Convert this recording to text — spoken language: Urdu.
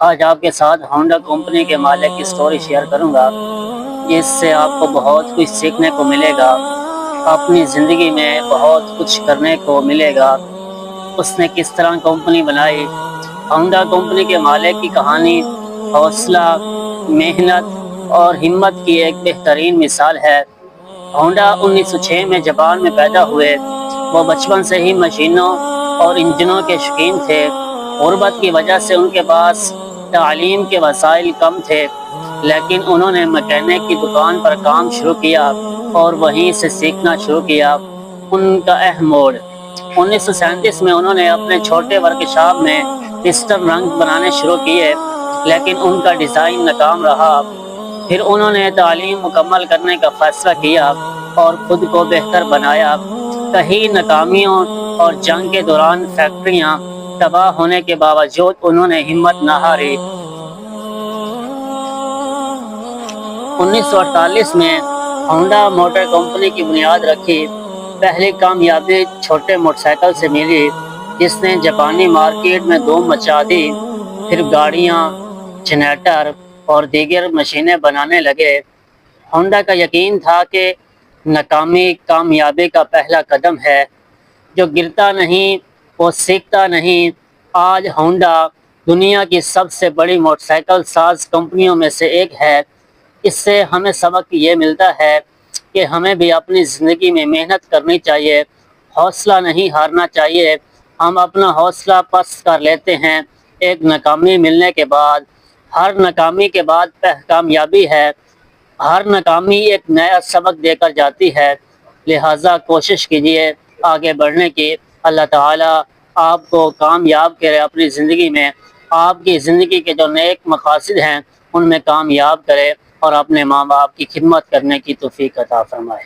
آج آپ کے ساتھ ہونڈا کمپنی کے مالک کی سٹوری شیئر کروں گا، جس سے آپ کو بہت کچھ سیکھنے کو ملے گا، اپنی زندگی میں بہت کچھ کرنے کو ملے گا۔ اس نے کس طرح کمپنی بنائی۔ ہونڈا کمپنی کے مالک کی کہانی حوصلہ، محنت اور ہمت کی ایک بہترین مثال ہے۔ ہونڈا 1906 میں جاپان میں پیدا ہوئے۔ وہ بچپن سے ہی مشینوں اور انجنوں کے شوقین تھے۔ غربت کی وجہ سے ان کے پاس تعلیم کے وسائل کم تھے، لیکن انہوں نے مکینک کی دکان پر کام شروع کیا اور وہیں سے سیکھنا شروع کیا۔ ان کا اہم موڑ 1937 میں انہوں نے اپنے چھوٹے ورکشاپ میں پسٹن رنگ بنانے شروع کیے، لیکن ان کا ڈیزائن ناکام رہا۔ پھر انہوں نے تعلیم مکمل کرنے کا فیصلہ کیا اور خود کو بہتر بنایا۔ کئی ناکامیوں اور جنگ کے دوران فیکٹریاں تباہ ہونے کے باوجود انہوں نے ہمت نہ ہاری۔ 1948 میں ہونڈا موٹر کمپنی کی بنیاد رکھی۔ پہلی کامیابی چھوٹے موٹر سائیکل سے ملی، جس نے جاپانی مارکیٹ میں دھوم مچا دی۔ پھر گاڑیاں، جنریٹر اور دیگر مشینیں بنانے لگے۔ ہونڈا کا یقین تھا کہ ناکامی کامیابی کا پہلا قدم ہے۔ جو گرتا نہیں وہ سیکھتا نہیں۔ آج ہونڈا دنیا کی سب سے بڑی موٹر سائیکل ساز کمپنیوں میں سے ایک ہے۔ اس سے ہمیں سبق یہ ملتا ہے کہ ہمیں بھی اپنی زندگی میں محنت کرنی چاہیے، حوصلہ نہیں ہارنا چاہیے۔ ہم اپنا حوصلہ پست کر لیتے ہیں ایک ناکامی ملنے کے بعد۔ ہر ناکامی کے بعد کامیابی ہے۔ ہر ناکامی ایک نیا سبق دے کر جاتی ہے، لہٰذا کوشش کیجیے آگے بڑھنے کی۔ اللہ تعالیٰ آپ کو کامیاب کرے اپنی زندگی میں، آپ کی زندگی کے جو نیک مقاصد ہیں ان میں کامیاب کرے اور اپنے ماں باپ کی خدمت کرنے کی توفیق عطا فرمائے۔